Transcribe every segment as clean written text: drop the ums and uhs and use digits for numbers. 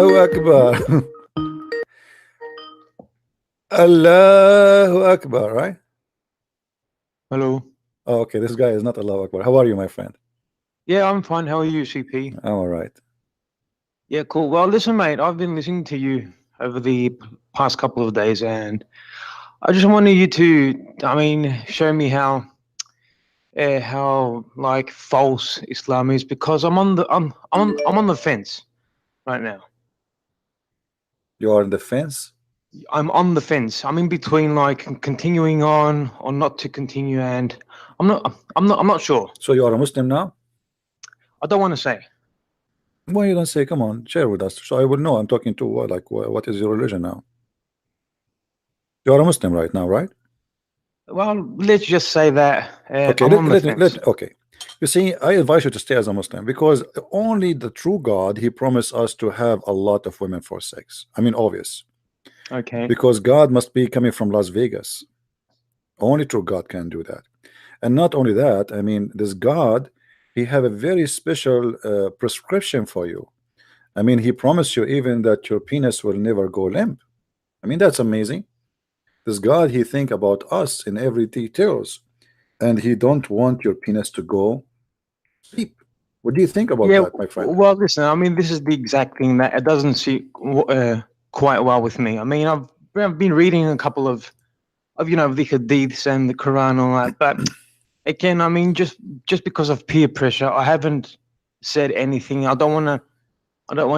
Akbar. Allahu Akbar, right? Hello. Oh, okay, this guy is not Allahu Akbar. How are you, my friend? Yeah, I'm fine. How are you, CP? I'm all right. Yeah, cool. Well, listen, mate, I've been listening to you over the past couple of days, and I just wanted you to, show me how like false Islam is, because I'm on the fence right now. You are on the fence? I'm on the fence. I'm in between, like continuing on or not to continue, and I'm not sure. So you are a Muslim now? I don't want to say. Why you don't say? Come on, share with us, so I will know. I'm talking to what is your religion now? You are a Muslim right now, right? Well, let's just say that Okay, I'm on the fence. okay. You see, I advise you to stay as a Muslim because only the true God, he promised us to have a lot of women for sex. I mean, obvious. Okay. Because God must be coming from Las Vegas. Only true God can do that. And not only that, I mean, this God, he have a very special prescription for you. I mean, he promised you even that your penis will never go limp. I mean, that's amazing. This God, he think about us in every details, and he don't want your penis to go sleep. What do you think about Yeah, that, my friend? well, listen, this is the exact thing that it doesn't sit quite well with me. I've been reading a couple of the hadiths and the Quran and all that, but again, just because of peer pressure, I haven't said anything. I don't want to, I don't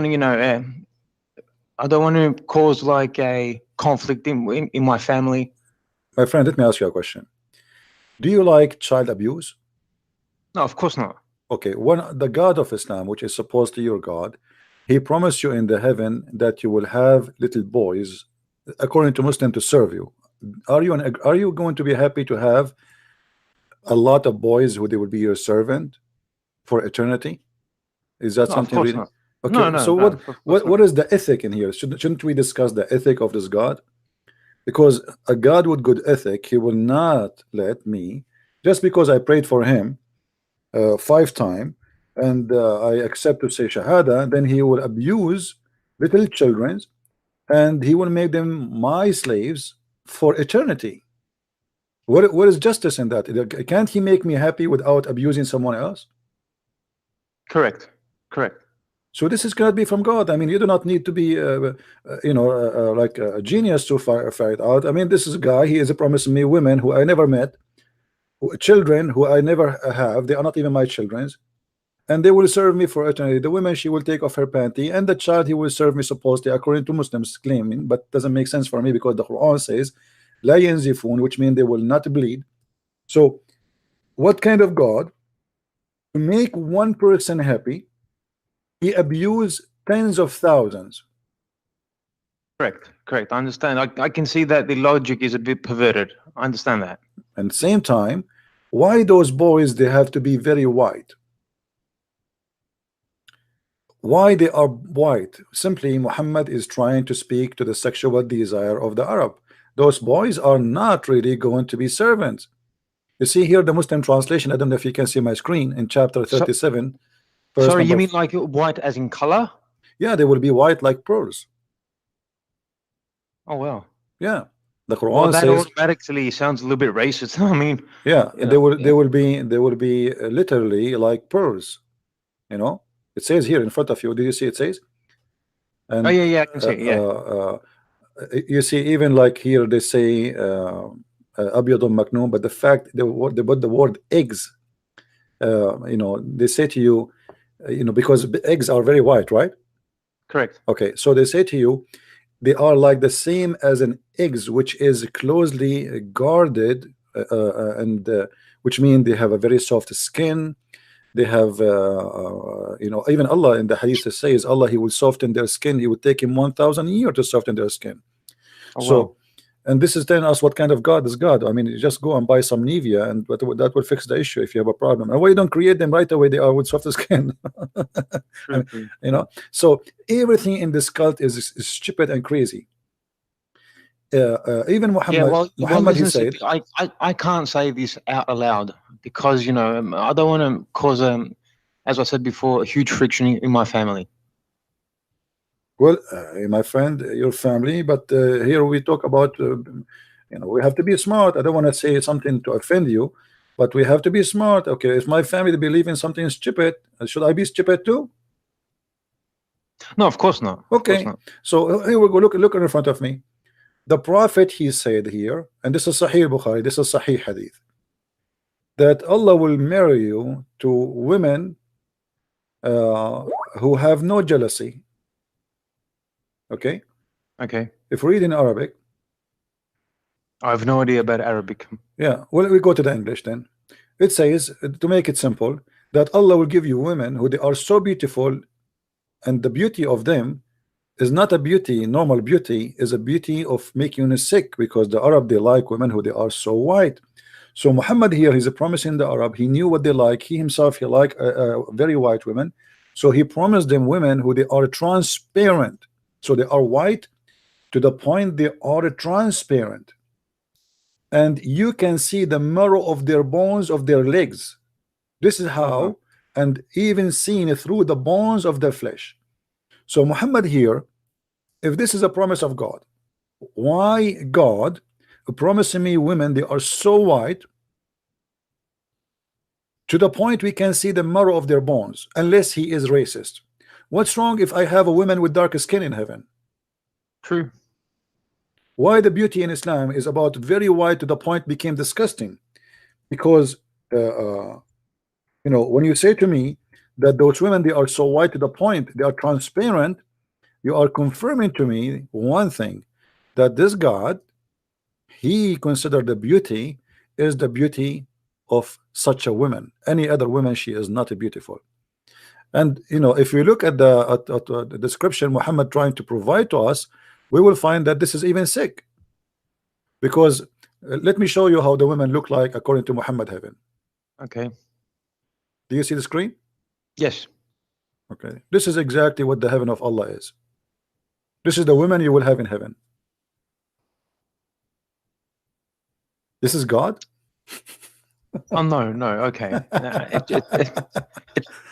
want to cause like a conflict in my family. My friend, let me ask you a question. Do you like child abuse? No, of course not. Okay, when the God of Islam, which is supposed to be your God, he promised you in the heaven that you will have little boys, according to Muslim, to serve you. Are you going to be happy to have a lot of boys who they will be your servant for eternity? Is that No, of something course really? not. Okay, No, no, so no, of course what not. is the ethic in here? Shouldn't we discuss the ethic of this God? Because a God with good ethic, he will not let me, just because I prayed for him 5 times and I accept to say Shahada, then he will abuse little children and he will make them my slaves for eternity. What is justice in that? Can't he make me happy without abusing someone else? Correct. Correct. So this is cannot be from God. I mean, you do not need to be, like a genius to figure it out. I mean, this is a guy. He is promising me women who I never met, children who I never have. They are not even my children, and they will serve me for eternity. The woman, she will take off her panty, and the child, he will serve me supposedly according to Muslims claiming, but doesn't make sense for me because the Quran says, "La yanzifun," which means they will not bleed. So, what kind of God to make one person happy? He abused tens of thousands. Correct. Correct. I understand. I can see that the logic is a bit perverted. I understand that. And at the same time, why those boys, they have to be very white? Why they are white? Simply, Muhammad is trying to speak to the sexual desire of the Arab. Those boys are not really going to be servants. You see here the Muslim translation. I don't know if you can see my screen in chapter 37. Sorry, you mean like white as in color? Yeah, they will be white like pearls. Oh wow. Yeah, the Quran Well, that says automatically sounds a little bit racist. I mean, yeah, they will be literally like pearls. You know, it says here in front of you. Did you see it says? And oh yeah, I can see it, yeah. You see, even like here they say Abiyadun Maknoon, but the fact they put the word eggs, they say to you, because eggs are very white, right? Correct. Okay, so they say to you, they are like the same as an eggs, which is closely guarded, and which means they have a very soft skin. They have, even Allah in the hadith says, Allah, he will soften their skin. He would take him 1,000 years to soften their skin. Oh, So, wow. and this is telling us what kind of God is God. I mean, you just go and buy some Nivea, and that will fix the issue if you have a problem. And why you don't create them right away? They are with softer skin. True. So everything in this cult is stupid and crazy. Even Muhammad, he said, I can't say this out aloud because I don't want to cause as I said before, a huge friction in my family. Well, my friend, your family, but here we talk about, we have to be smart. I don't want to say something to offend you, but we have to be smart. Okay, if my family believe in something stupid, should I be stupid too? No, of course not. Of course Okay, not. so here we go. Look in front of me. The Prophet, he said here, and this is Sahih Bukhari, this is Sahih Hadith, that Allah will marry you to women who have no jealousy. Okay. Okay. If we read in Arabic, I have no idea about Arabic. yeah, well, we go to the English then. It says, to make it simple, that Allah will give you women who they are so beautiful, and the beauty of them is not a beauty, normal beauty, is a beauty of making you sick, because the Arab, they like women who they are so white. So Muhammad here, he's promising the Arab, he knew what they like. He himself, he liked very white women. So he promised them women who they are transparent. So they are white to the point they are transparent. And you can see the marrow of their bones of their legs. This is how, and even seen through the bones of their flesh. So Muhammad here, if this is a promise of God, why God promising me women they are so white to the point we can see the marrow of their bones, unless he is racist? What's wrong if I have a woman with dark skin in heaven? True. Why the beauty in Islam is about very white to the point became disgusting? Because when you say to me that those women they are so white to the point they are transparent, you are confirming to me one thing, that this God, he considered the beauty is the beauty of such a woman. Any other woman, she is not beautiful. And if we look at the description Muhammad trying to provide to us, we will find that this is even sick. Because let me show you how the women look like according to Muhammad heaven. Okay. Do you see the screen? Yes. Okay, this is exactly what the heaven of Allah is. This is the women you will have in heaven. This is God. Oh no, okay.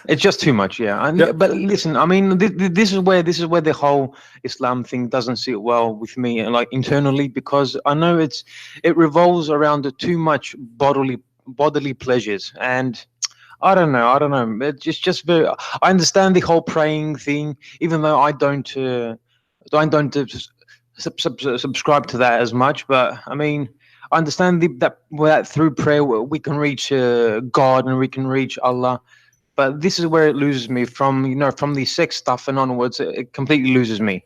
It's just too much, yeah. And, Yeah. But listen, I mean, this is where the whole Islam thing doesn't sit well with me, like internally, because I know it revolves around too much bodily pleasures, and I don't know. It's just very. I understand the whole praying thing, even though I don't subscribe to that as much. But I mean, I understand that through prayer we can reach God and we can reach Allah. But this is where it loses me from the sex stuff and onwards. It completely loses me.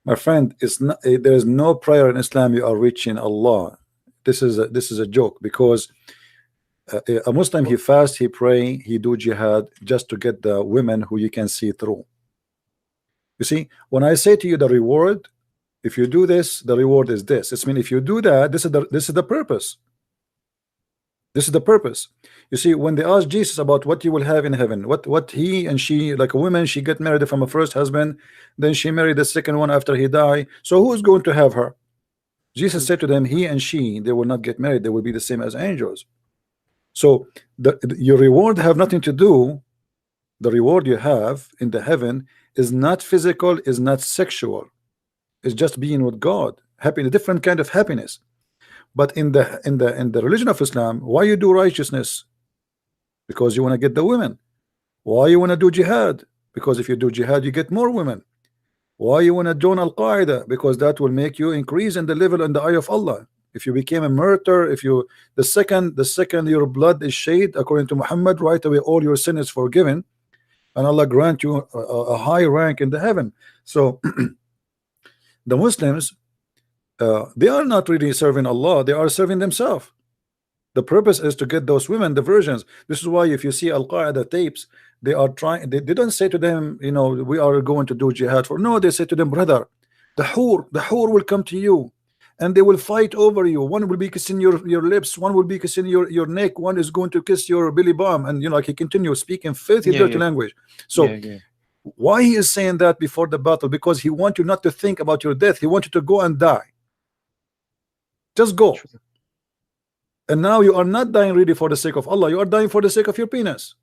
My friend, it's not. There is no prayer in Islam you are reaching Allah. This is a joke, because a Muslim, he fast, he pray, he do jihad just to get the women who you can see through. You see, when I say to you the reward, if you do this, the reward is this. It's mean if you do that, this is the purpose. This is the purpose. You see, when they ask Jesus about what you will have in heaven, what he and she, like a woman, she get married from a first husband, then she married the second one after he died. So who's going to have her? Jesus said to them, he and she, they will not get married. They will be the same as angels. So your reward have nothing to do. The reward you have in the heaven is not physical, is not sexual. It's just being with God, happy, a different kind of happiness. But in the religion of Islam, why you do righteousness? Because you want to get the women. Why you want to do jihad? Because if you do jihad, you get more women. Why you want to join Al-Qaeda? Because that will make you increase in the level in the eye of Allah. If you became a murderer, the second your blood is shed, according to Muhammad, right away all your sin is forgiven, and Allah grant you a high rank in the heaven. So the Muslims, they are not really serving Allah, they are serving themselves. The purpose is to get those women, the virgins. This is why if you see Al-Qaeda tapes, they are trying, they don't say to them, we are going to do jihad for. No, they say to them, brother, the hur will come to you and they will fight over you. One will be kissing your lips, one will be kissing your neck, one is going to kiss your belly bum, and like he continues speaking filthy, dirty language. So why he is saying that before the battle? Because he wants you not to think about your death. He wants you to go and die. Just go. And now you are not dying really for the sake of Allah. You are dying for the sake of your penis.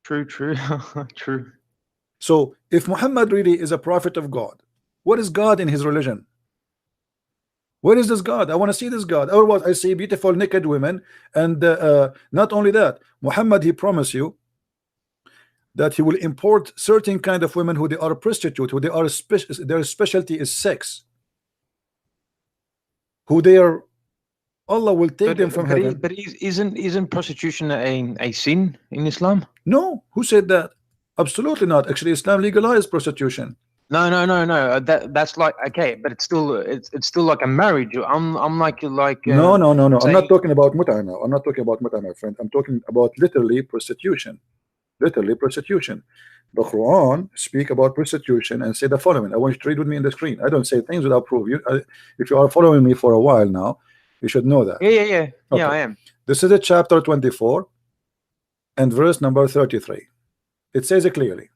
True. True. So if Muhammad really is a prophet of God, what is God in his religion? Where is this God? I want to see this God. Otherwise, I see beautiful naked women, and not only that, Muhammad, he promised you that he will import certain kind of women who they are prostitute, who they are their specialty is sex, who they are. Allah will take them from heaven. But isn't prostitution a sin in Islam? No, who said that? Absolutely not. Actually, Islam legalized prostitution. No. That's like, okay, but it's still like a marriage. I'm like No. I'm saying, not talking about mut'ah now. I'm not talking about mut'ah, my friend. I'm talking about literally prostitution. Literally prostitution. The Quran speak about prostitution and say the following. I want you to read with me in the screen. I don't say things without proof. If you are following me for a while now, you should know that. Yeah, Okay. I am. This is a chapter 24 and verse number 33. It says it clearly.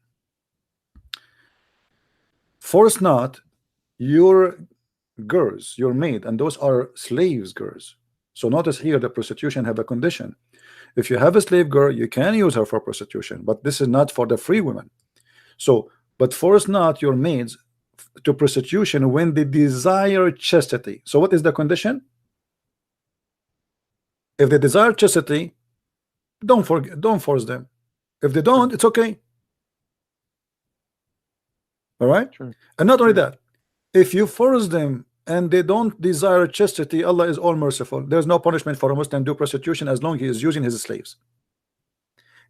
Force not your girls, your maid, and those are slaves girls. So notice here the prostitution have a condition. If you have a slave girl, you can use her for prostitution, but this is not for the free women. So, but force not your maids to prostitution when they desire chastity. So what is the condition? If they desire chastity, don't force them. If they don't, it's okay. All right. Sure. And not only that, if you force them and they don't desire chastity, Allah is all merciful. There's no punishment for a Muslim do prostitution as long as he is using his slaves.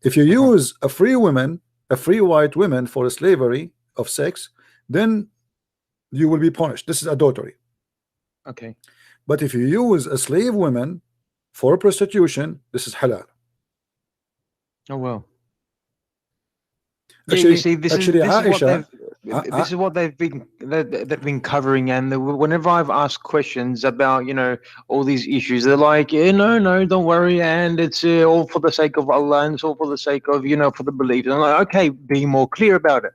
If you use a free woman, a free white woman for slavery of sex, then you will be punished. This is adultery. Okay. But if you use a slave woman for prostitution, this is halal. Oh well. Actually, you see, this Aisha, is what they've been covering, and whenever I've asked questions about all these issues, they're like, no, don't worry, and it's all for the sake of Allah, and it's all for the sake of for the belief. And I'm like, okay, be more clear about it.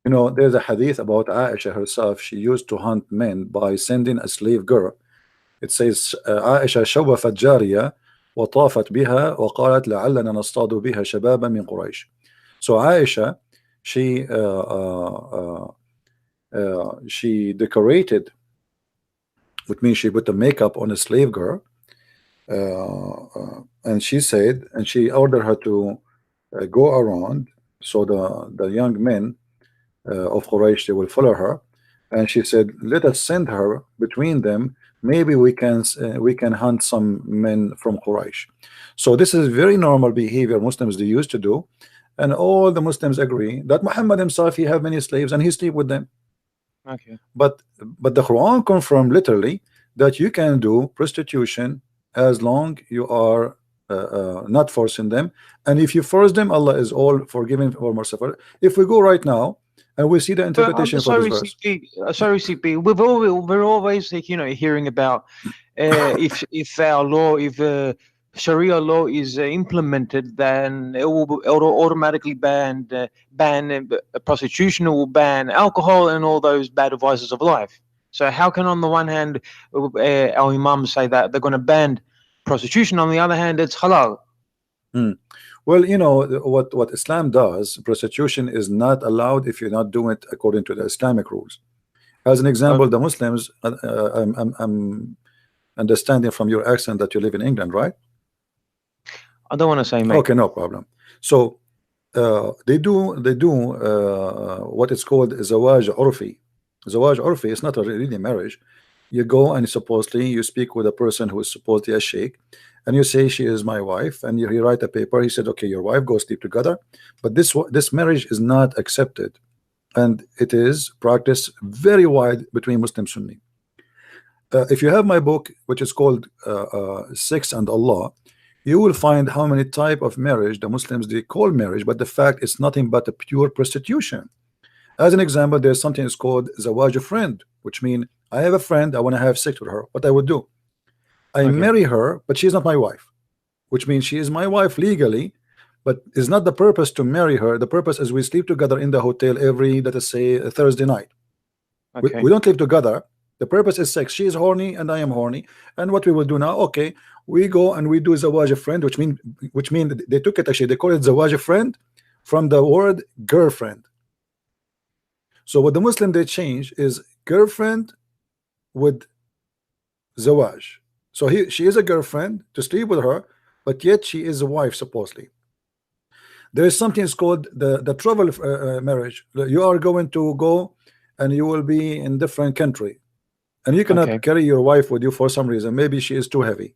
There's a hadith about Aisha herself. She used to hunt men by sending a slave girl. It says Aisha شوفت جارية وطافت بها وقالت لعلنا نصطاد بها شبابا من قريش. So Aisha, she decorated, which means she put the makeup on a slave girl, and she said, and she ordered her to go around, so the young men of Quraysh, they will follow her, and she said, let us send her between them. Maybe we can hunt some men from Quraysh. So this is very normal behavior Muslims they used to do. And all the Muslims agree that Muhammad himself, he have many slaves and he sleep with them. Okay. But the Quran confirmed literally that you can do prostitution as long you are not forcing them. And if you force them, Allah is all forgiving or merciful. If we go right now and we see the interpretation for this verse. Sorry, CP. We're always hearing about if our law, if Sharia law is implemented, then it will automatically ban prostitution, it will ban alcohol and all those bad vices of life. So how can on the one hand our imams say that they're going to ban prostitution, on the other hand it's halal? Well, what Islam does, prostitution is not allowed if you're not doing it according to the Islamic rules. As an example, the Muslims, I'm understanding from your accent that you live in England, right? I don't want to say, mate. Okay, no problem. So they do what is called zawaj urfi. Zawaj urfi is not a really marriage. You go and supposedly you speak with a person who is supposedly a sheikh, and you say she is my wife, and you write a paper. He said, okay, your wife, go sleep together. But this marriage is not accepted, and it is practiced very wide between Muslim Sunni. If you have my book, which is called Sex and Allah, you will find how many type of marriage the Muslims they call marriage, but the fact it's nothing but a pure prostitution. As an example, there's something that's called zawaj friend, which means I have a friend, I want to have sex with her. What I would do, I marry her, but she's not my wife, which means she is my wife legally, but it's not the purpose to marry her. The purpose is we sleep together in the hotel every, let us say, a Thursday night. We don't live together. The purpose is sex. She is horny and I am horny. And what we will do now, okay, we go and we do zawaj friend, which mean they took it, actually they call it zawaj friend from the word girlfriend. So what the Muslim they change is girlfriend with zawaj. So she is a girlfriend to sleep with her, but yet she is a wife supposedly. There is something called the travel marriage. You are going to go and you will be in different country, and you cannot carry your wife with you for some reason. Maybe she is too heavy.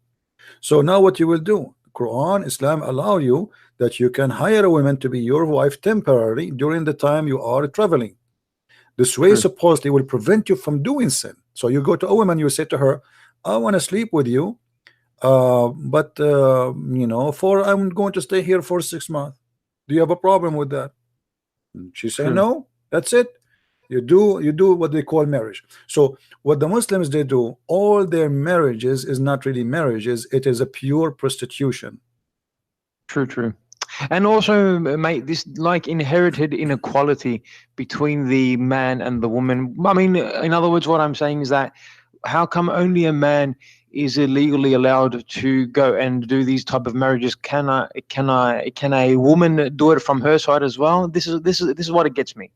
So now what you will do, Quran, Islam allow you that you can hire a woman to be your wife temporarily during the time you are traveling. This way supposedly will prevent you from doing sin. So you go to a woman, you say to her, I want to sleep with you, but you know, I'm going to stay here for 6 months. Do you have a problem with that? She say no. That's it. You do what they call marriage. So what the Muslims they do, all their marriages is not really marriages, it is a pure prostitution. True. And also, mate, this like inherited inequality between the man and the woman. I mean, in other words, what I'm saying is that how come only a man is illegally allowed to go and do these type of marriages? Can a woman do it from her side as well? This is what it gets me.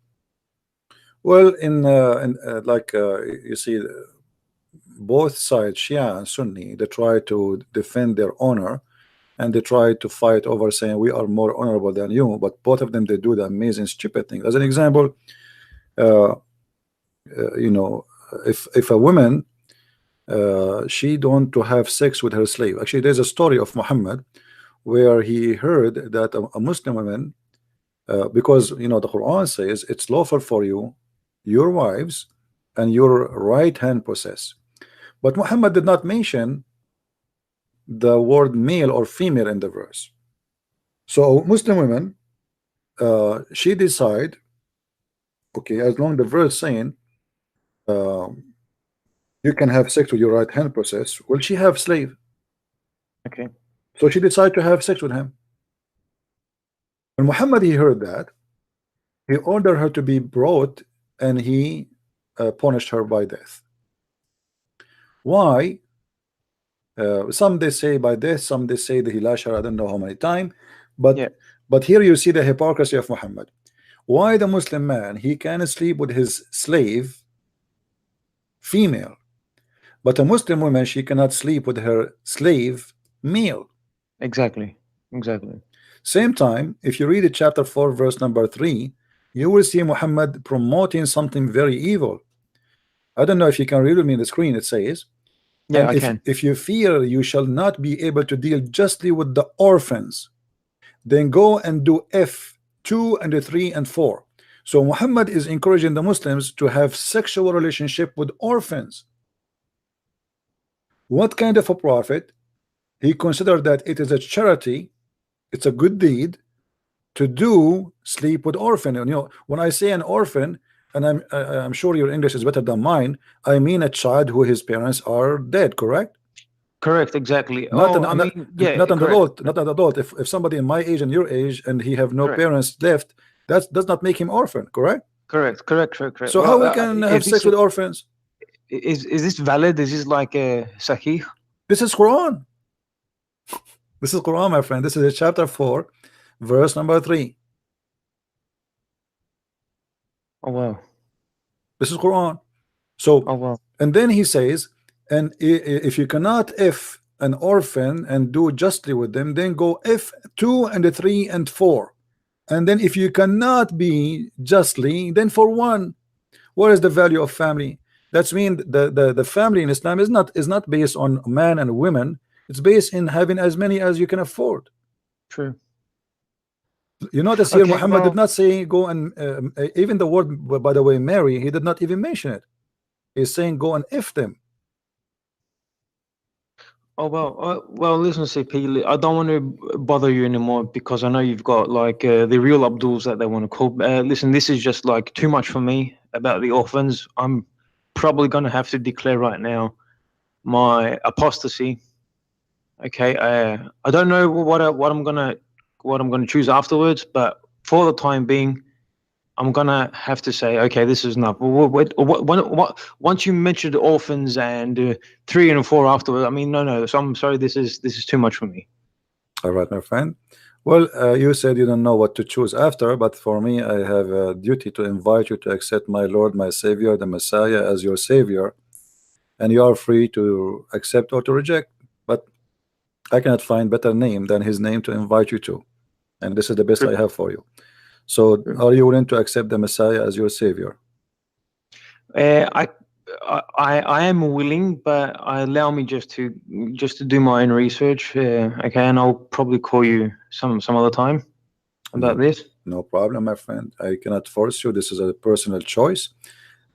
Well, you see, both sides, Shia and Sunni, they try to defend their honor, and they try to fight over saying we are more honorable than you. But both of them, they do the amazing stupid thing. As an example, you know, if a woman she don't to have sex with her slave. Actually, there's a story of Muhammad where he heard that a Muslim woman, because you know the Quran says it's lawful for you, your wives, and your right hand possess. But Muhammad did not mention the word male or female in the verse. So Muslim women, she decide, okay, as long the verse saying you can have sex with your right hand possess, will she have slave? Okay. So she decided to have sex with him. When Muhammad he heard that, he ordered her to be brought, and he punished her by death. Why? Some they say by death, some they say that he lashed her, I don't know how many times, but here you see the hypocrisy of Muhammad. Why the Muslim man he can sleep with his slave female, but a Muslim woman she cannot sleep with her slave male? Exactly. Same time, if you read it, chapter 4 verse number 3, you will see Muhammad promoting something very evil. I don't know if you can read with me on the screen. It says, yeah, I can. If you fear you shall not be able to deal justly with the orphans, then go and do F2 and 3 and 4. So Muhammad is encouraging the Muslims to have sexual relationship with orphans. What kind of a prophet? He considered that it is a charity, it's a good deed to do sleep with orphan. And you know, when I say an orphan, and I'm sure your English is better than mine, I mean a child who his parents are dead, correct? Correct, exactly. Not an adult. If somebody in my age and your age and he have no parents left, that does not make him orphan, correct? Correct. So how we can have sex with orphans? Is this valid? Is this like a sahih? This is Quran. This is Quran, my friend. This is chapter 4 verse number 3. Oh wow. This is Quran. So wow. And then he says, and if you cannot F an orphan and do justly with them, then go F2 and 3 and 4. And then if you cannot be justly, then for 1. What is the value of family? That's mean the family in Islam is not based on man and women. It's based in having as many as you can afford. True. You notice here, Muhammad did not say go and even the word, by the way, marry, he did not even mention it. He's saying go and F them. Oh well, listen, CP, I don't want to bother you anymore because I know you've got like the real Abduls that they want to call. Listen, this is just like too much for me about the orphans. I'm probably going to have to declare right now my apostasy. Okay, I don't know what I'm gonna choose afterwards, but for the time being, I'm gonna have to say, okay, this is enough. Once you mentioned orphans and 3 and 4 afterwards, I mean, no. So I'm sorry, this is too much for me. All right, my friend. Well, you said you don't know what to choose after, but for me, I have a duty to invite you to accept my Lord, my Savior, the Messiah, as your Savior, and you are free to accept or to reject. But I cannot find better name than His name to invite you to, and this is the best True. I have for you. So, True. are you willing to accept the Messiah as your Savior? I am willing, but allow me just to do my own research. Okay, and I'll probably call you some other time about No, this. no problem, my friend. I cannot force you. This is a personal choice,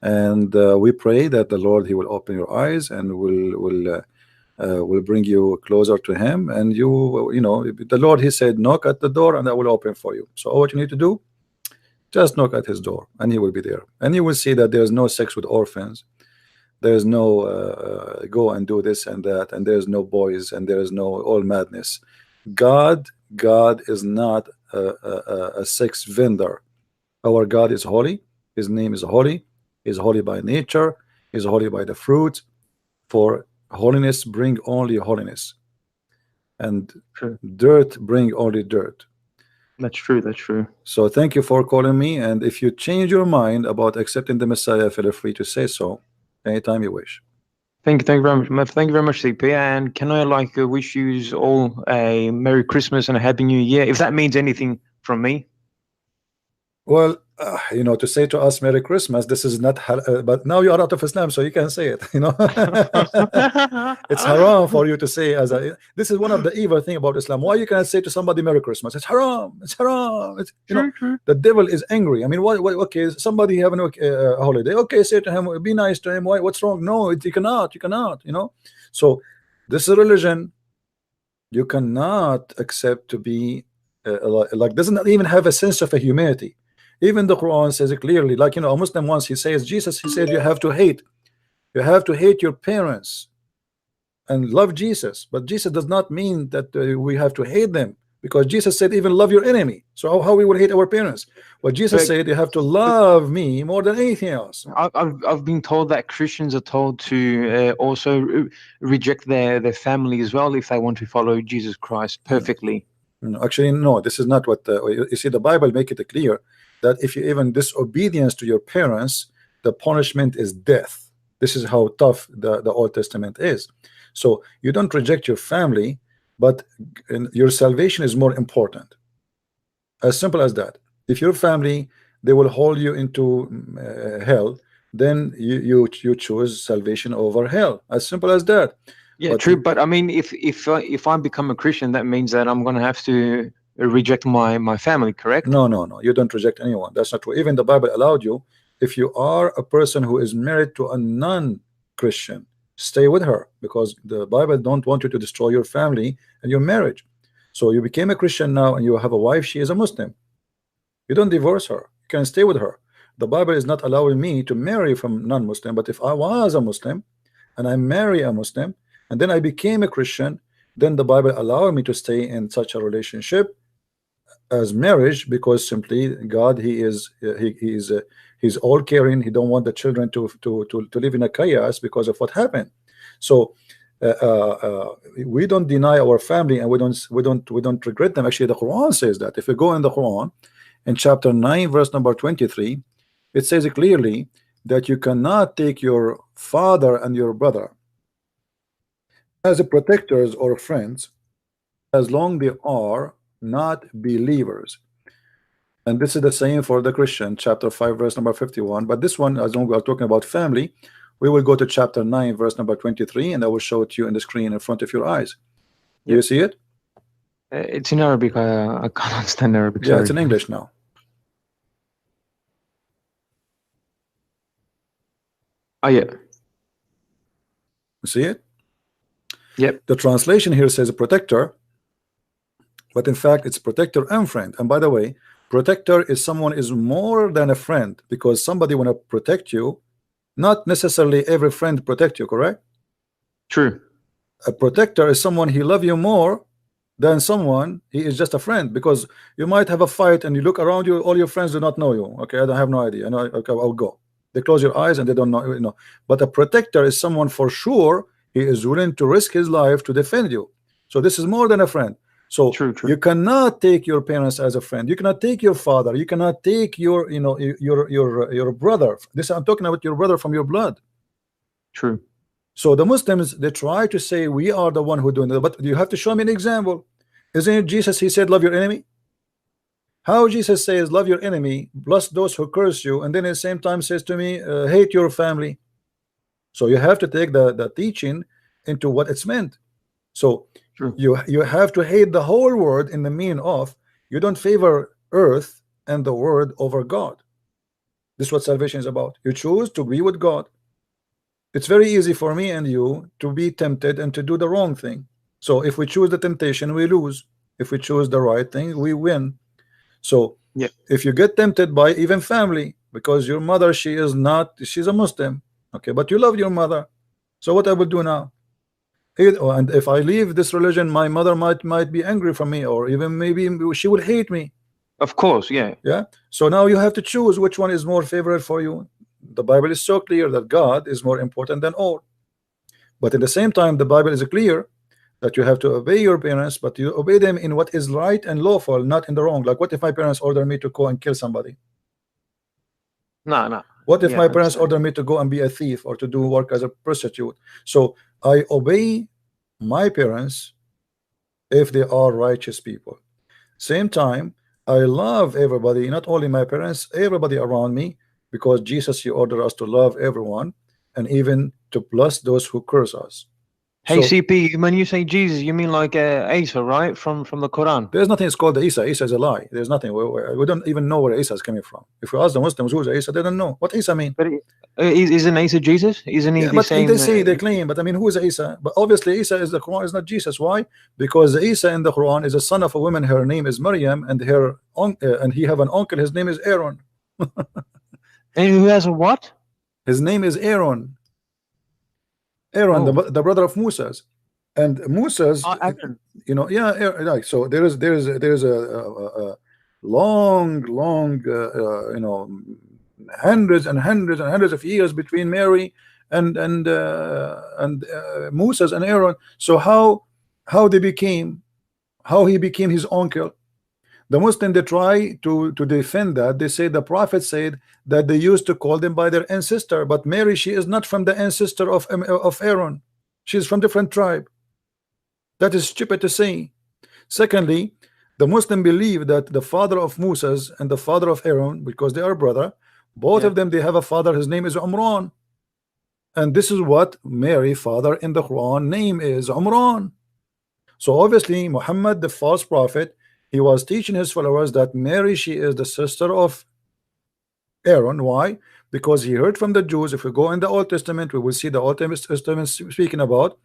and we pray that the Lord He will open your eyes and will bring you closer to Him. And you know, the Lord He said, knock at the door, and I will open for you. So all what you need to do, just knock at His door, and He will be there. And you will see that there's no sex with orphans. There's no go and do this and that, and there's no boys, and there is no all madness. God is not a sex vendor. Our God is holy. His name is holy. He's holy by nature. He's holy by the fruit. For holiness bring only holiness, and True. dirt bring only dirt. That's true. That's true. So thank you for calling me. And if you change your mind about accepting the Messiah, feel free to say so anytime you wish. Thank you very much. Thank you very much, CP. And can I wish you all a Merry Christmas and a Happy New Year, if that means anything from me? Well, you know, to say to us Merry Christmas, this is not but now you are out of Islam, so you can say it, you know. It's haram for you to say as a, this is one of the evil thing about Islam. Why you cannot say to somebody Merry Christmas? It's haram. It's haram. It's, you know, the devil is angry. I mean, what okay, somebody having a holiday, okay, say to him, be nice to him. What's wrong? No, you cannot, you know. So this is a religion you cannot accept to be like doesn't even have a sense of a humanity. Even the Quran says it clearly, like, you know, a Muslim once, he says, Jesus, he said, you have to hate your parents and love Jesus. But Jesus does not mean that we have to hate them, because Jesus said even love your enemy. So how we will hate our parents? But Jesus said you have to love me more than anything else. I've been told that Christians are told to also reject their family as well if they want to follow Jesus Christ perfectly. No, actually, no, this is not what you see. The Bible make it clear that if you even disobedience to your parents, the punishment is death. This is how tough the Old Testament is. So you don't reject your family, but your salvation is more important. As simple as that. If your family, they will hold you into hell, then you choose salvation over hell. As simple as that. Yeah, but true. But I mean, if I become a Christian, that means that I'm going to have to reject my family, correct? No, you don't reject anyone. That's not true. Even the Bible allowed you, if you are a person who is married to a non-Christian, stay with her, because the Bible don't want you to destroy your family and your marriage. So you became a Christian now and you have a wife, she is a Muslim. You don't divorce her, you can stay with her. The Bible is not allowing me to marry from non-Muslim, but if I was a Muslim and I marry a Muslim and then I became a Christian, then the Bible allowed me to stay in such a relationship as marriage, because simply God, he's all caring. He don't want the children to live in a chaos because of what happened. So we don't deny our family, and we don't regret them. Actually, the Quran says that. If you go in the Quran in chapter 9 verse number 23, it says it clearly that you cannot take your father and your brother as a protectors or friends as long they are not believers. And this is the same for the Christian, chapter 5 verse number 51. But this one, as long as we are talking about family, we will go to chapter 9 verse number 23, and I will show it to you in the screen in front of your eyes. Do you see it? It's in Arabic. I can't understand Arabic. Yeah, it's in English now. Oh yeah. You see it? Yep. The translation here says a protector, but in fact it's protector and friend. And by the way, protector is someone is more than a friend, because somebody want to protect you. Not necessarily every friend protect you, correct? True. A protector is someone he love you more than someone he is just a friend, because you might have a fight and you look around you, all your friends do not know you. Okay, I don't have no idea. I know, okay, I'll go. They close your eyes and they don't know, you know. But a protector is someone for sure he is willing to risk his life to defend you. So this is more than a friend. So True, true. you cannot take your parents as a friend. You cannot take your father. You cannot take your, your brother. This, I'm talking about your brother from your blood. True. So the Muslims, they try to say we are the one who doing that, but you have to show me an example. Isn't it Jesus? He said, love your enemy. How Jesus says, love your enemy, bless those who curse you, and then at the same time says to me, hate your family. So you have to take the teaching into what it's meant. So True. you have to hate the whole world in the mean of you don't favor earth and the word over God. This is what salvation is about. You choose to be with God. It's very easy for me and you to be tempted and to do the wrong thing. So if we choose the temptation, we lose. If we choose the right thing, we win. So yeah, if you get tempted by even family, because your mother, she's a Muslim, okay, but you love your mother, so what I will do now? And if I leave this religion, my mother might be angry from me, or even maybe she will hate me. Of course, yeah. So now you have to choose which one is more favorite for you. The Bible is so clear that God is more important than all, but at the same time the Bible is clear that you have to obey your parents, but you obey them in what is right and lawful, not in the wrong. Like, what if my parents order me to go and kill somebody? No. What if my parents order me to go and be a thief or to do work as a prostitute? So I obey my parents if they are righteous people. Same time, I love everybody, not only my parents, everybody around me, because Jesus, he ordered us to love everyone and even to bless those who curse us. Hey, CP, when you say Jesus, you mean like Isa, right? From the Quran? There's nothing is called the Isa. Isa is a lie. There's nothing. We don't even know where Isa is coming from. If we ask the Muslims who's Isa, they don't know what Isa mean. But isn't Isa Jesus? Isn't he the same? They say, they claim, but I mean, who is Isa? But obviously Isa is the Quran, is not Jesus. Why? Because Isa in the Quran is a son of a woman. Her name is Maryam, and and he have an uncle. His name is Aaron. And who has a what? His name is Aaron. Aaron, the brother of Moses, and Moses, like, so there is a long, hundreds and hundreds of years between Mary and Moses and Aaron. So how he became his uncle? The Muslim, they try to defend that. They say the prophet said that they used to call them by their ancestor, but Mary, she is not from the ancestor of Aaron. She's from different tribe. That is stupid to say. Secondly, the Muslim believe that the father of Moses and the father of Aaron, because they are brother, both of them, they have a father. His name is Umran, and this is what Mary father in the Quran name is Umran. So obviously Muhammad, the false prophet, he was teaching his followers that Mary, she is the sister of Aaron. Why? Because he heard from the Jews. If we go in the Old Testament, we will see the Old Testament speaking about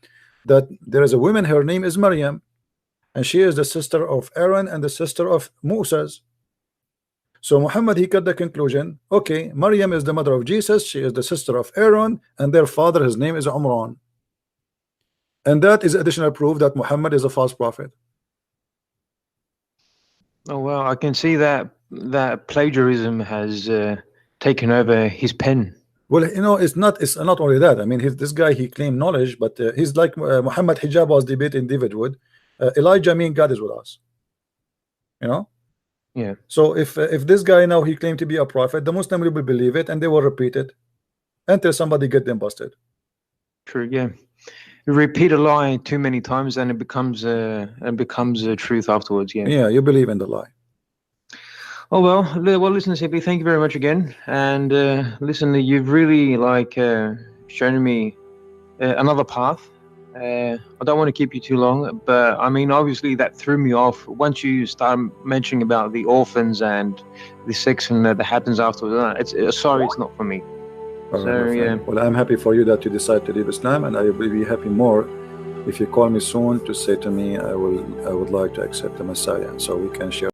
that there is a woman, her name is Maryam, and she is the sister of Aaron and the sister of Moses. So Muhammad, he got the conclusion, okay, Maryam is the mother of Jesus, she is the sister of Aaron, and their father, his name is Umran. And that is additional proof that Muhammad is a false prophet. Oh well, I can see that plagiarism has taken over his pen. Well, it's not only that. I mean, this guy, he claimed knowledge, but he's like Muhammad Hijab was debating David Wood. Elijah mean God is with us. Yeah. So if this guy now, he claimed to be a prophet, the Muslim will believe it and they will repeat it until somebody get them busted. True. Yeah. You repeat a lie too many times, and it becomes a truth afterwards. Yeah. Yeah, you believe in the lie. Oh well, listen, CP, thank you very much again. And listen, you've really shown me another path. I don't want to keep you too long, but I mean, obviously that threw me off. Once you start mentioning about the orphans and the section that happens afterwards, it's not for me. Yeah. Well, I'm happy for you that you decide to leave Islam, and I will be happy more if you call me soon to say to me I would like to accept the Messiah, so we can share.